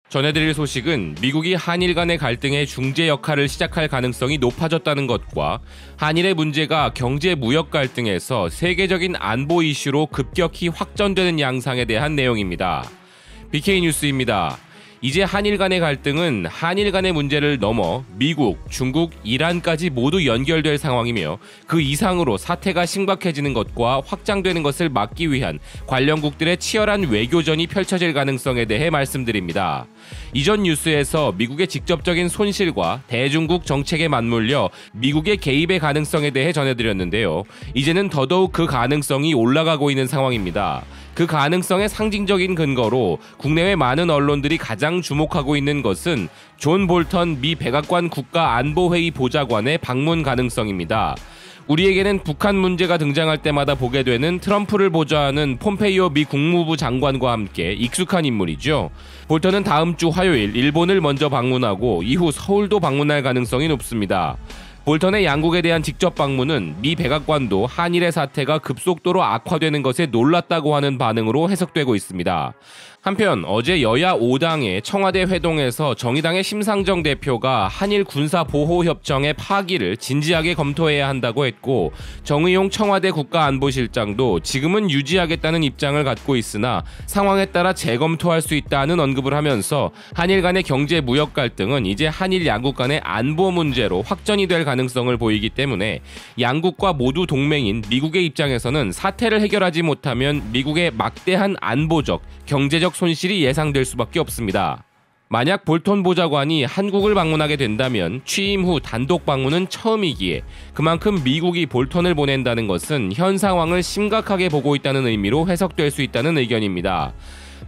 전해드릴 소식은 미국이 한일 간의 갈등의 중재 역할을 시작할 가능성이 높아졌다는 것과 한일의 문제가 경제 무역 갈등에서 세계적인 안보 이슈로 급격히 확전되는 양상에 대한 내용입니다. BK 뉴스입니다. 이제 한일 간의 갈등은 한일 간의 문제를 넘어 미국, 중국, 이란까지 모두 연결될 상황이며 그 이상으로 사태가 심각해지는 것과 확장되는 것을 막기 위한 관련국들의 치열한 외교전이 펼쳐질 가능성에 대해 말씀드립니다. 이전 뉴스에서 미국의 직접적인 손실과 대중국 정책에 맞물려 미국의 개입의 가능성에 대해 전해드렸는데요. 이제는 더더욱 그 가능성이 올라가고 있는 상황입니다. 그 가능성의 상징적인 근거로 국내외 많은 언론들이 가장 주목하고 있는 것은 존 볼턴 미 백악관 국가안보회의 보좌관의 방문 가능성입니다. 우리에게는 북한 문제가 등장할 때마다 보게 되는 트럼프를 보좌하는 폼페이오 미 국무부 장관과 함께 익숙한 인물이죠. 볼턴은 다음 주 화요일 일본을 먼저 방문하고 이후 서울도 방문할 가능성이 높습니다. 볼턴의 양국에 대한 직접 방문은 미 백악관도 한일의 사태가 급속도로 악화되는 것에 놀랐다고 하는 반응으로 해석되고 있습니다. 한편 어제 여야 5당의 청와대 회동에서 정의당의 심상정 대표가 한일 군사보호협정의 파기를 진지하게 검토해야 한다고 했고, 정의용 청와대 국가안보실장도 지금은 유지하겠다는 입장을 갖고 있으나 상황에 따라 재검토할 수 있다는 언급을 하면서 한일 간의 경제 무역 갈등은 이제 한일 양국 간의 안보 문제로 확전이 될 가능성을 보이기 때문에 양국과 모두 동맹인 미국의 입장에서는 사태를 해결하지 못하면 미국의 막대한 안보적, 경제적 손실이 예상될 수밖에 없습니다. 만약 볼턴 보좌관이 한국을 방문하게 된다면 취임 후 단독 방문은 처음이기에 그만큼 미국이 볼턴을 보낸다는 것은 현 상황을 심각하게 보고 있다는 의미로 해석될 수 있다는 의견입니다.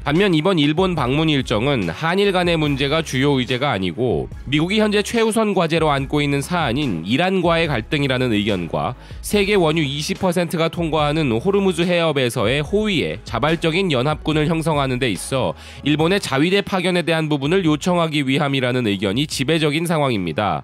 반면 이번 일본 방문 일정은 한일 간의 문제가 주요 의제가 아니고 미국이 현재 최우선 과제로 안고 있는 사안인 이란과의 갈등이라는 의견과 세계 원유 20%가 통과하는 호르무즈 해협에서의 호위에 자발적인 연합군을 형성하는 데 있어 일본의 자위대 파견에 대한 부분을 요청하기 위함이라는 의견이 지배적인 상황입니다.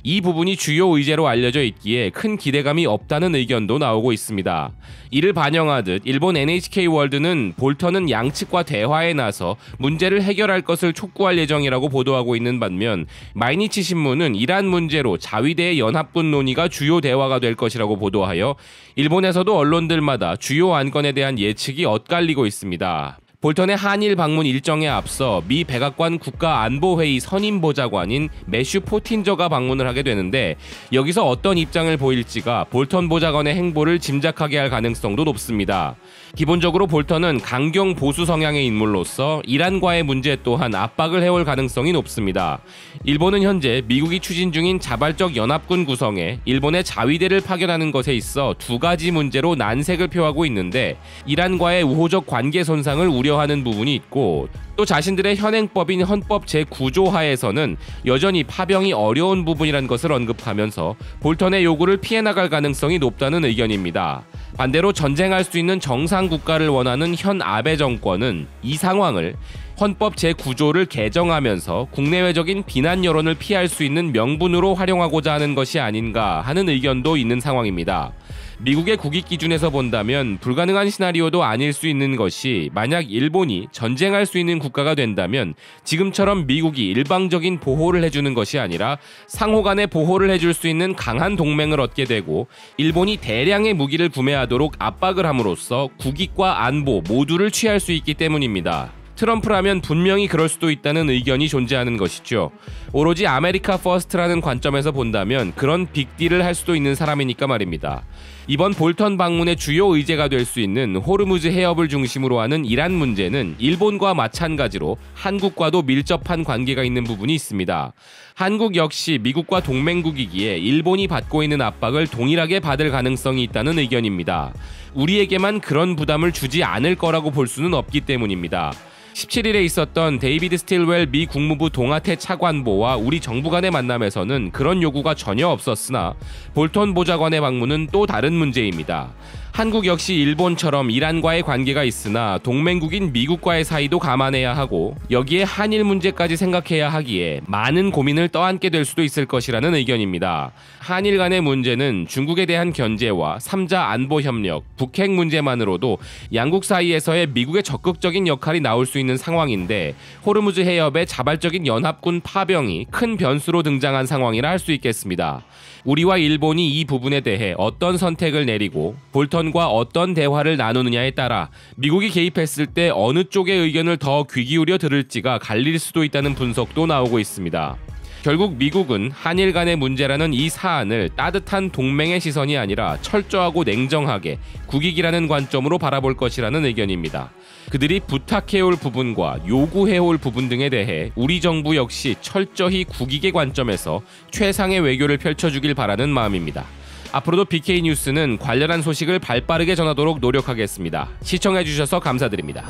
이 부분이 주요 의제로 알려져 있기에 큰 기대감이 없다는 의견도 나오고 있습니다. 이를 반영하듯 일본 NHK월드는 볼턴은 양측과 대화에 나서 문제를 해결할 것을 촉구할 예정이라고 보도하고 있는 반면 마이니치 신문은 이란 문제로 자위대의 연합군 논의가 주요 대화가 될 것이라고 보도하여 일본에서도 언론들마다 주요 안건에 대한 예측이 엇갈리고 있습니다. 볼턴의 한일 방문 일정에 앞서 미 백악관 국가안보회의 선임보좌관인 매슈 포틴저가 방문을 하게 되는데 여기서 어떤 입장을 보일지가 볼턴 보좌관의 행보를 짐작하게 할 가능성도 높습니다. 기본적으로 볼턴은 강경 보수 성향의 인물로서 이란과의 문제 또한 압박을 해올 가능성이 높습니다. 일본은 현재 미국이 추진 중인 자발적 연합군 구성에 일본의 자위대를 파견하는 것에 있어 두 가지 문제로 난색을 표하고 있는데 이란과의 우호적 관계 손상을 우려하는 부분이 있고 또 자신들의 현행법인 헌법 제9조 하에서는 여전히 파병이 어려운 부분이란 것을 언급하면서 볼턴의 요구를 피해 나갈 가능성이 높다는 의견입니다. 반대로 전쟁할 수 있는 정상 국가를 원하는 현 아베 정권은 이 상황을 헌법 제9조를 개정하면서 국내외적인 비난 여론을 피할 수 있는 명분으로 활용하고자 하는 것이 아닌가 하는 의견도 있는 상황입니다. 미국의 국익 기준에서 본다면 불가능한 시나리오도 아닐 수 있는 것이 만약 일본이 전쟁할 수 있는 국가가 된다면 지금처럼 미국이 일방적인 보호를 해주는 것이 아니라 상호 간의 보호를 해줄 수 있는 강한 동맹을 얻게 되고 일본이 대량의 무기를 구매하도록 압박을 함으로써 국익과 안보 모두를 취할 수 있기 때문입니다. 트럼프라면 분명히 그럴 수도 있다는 의견이 존재하는 것이죠. 오로지 아메리카 퍼스트라는 관점에서 본다면 그런 빅딜을 할 수도 있는 사람이니까 말입니다. 이번 볼턴 방문의 주요 의제가 될 수 있는 호르무즈 해협을 중심으로 하는 이란 문제는 일본과 마찬가지로 한국과도 밀접한 관계가 있는 부분이 있습니다. 한국 역시 미국과 동맹국이기에 일본이 받고 있는 압박을 동일하게 받을 가능성이 있다는 의견입니다. 우리에게만 그런 부담을 주지 않을 거라고 볼 수는 없기 때문입니다. 17일에 있었던 데이비드 스틸웰 미 국무부 동아태 차관보와 우리 정부 간의 만남에서는 그런 요구가 전혀 없었으나 볼턴 보좌관의 방문은 또 다른 문제입니다. 한국 역시 일본처럼 이란과의 관계가 있으나 동맹국인 미국과의 사이도 감안해야 하고 여기에 한일 문제까지 생각해야 하기에 많은 고민을 떠안게 될 수도 있을 것이라는 의견입니다. 한일 간의 문제는 중국에 대한 견제와 3자 안보 협력, 북핵 문제만으로도 양국 사이에서의 미국의 적극적인 역할이 나올 수 있는 상황인데 호르무즈 해협의 자발적인 연합군 파병이 큰 변수로 등장한 상황이라 할 수 있겠습니다. 우리와 일본이 이 부분에 대해 어떤 선택을 내리고 볼턴과 어떤 대화를 나누느냐에 따라 미국이 개입했을 때 어느 쪽의 의견을 더 귀 기울여 들을지가 갈릴 수도 있다는 분석도 나오고 있습니다. 결국 미국은 한일 간의 문제라는 이 사안을 따뜻한 동맹의 시선이 아니라 철저하고 냉정하게 국익이라는 관점으로 바라볼 것이라는 의견입니다. 그들이 부탁해올 부분과 요구해올 부분 등에 대해 우리 정부 역시 철저히 국익의 관점에서 최상의 외교를 펼쳐주길 바라는 마음입니다. 앞으로도 BK뉴스는 관련한 소식을 발빠르게 전하도록 노력하겠습니다. 시청해주셔서 감사드립니다.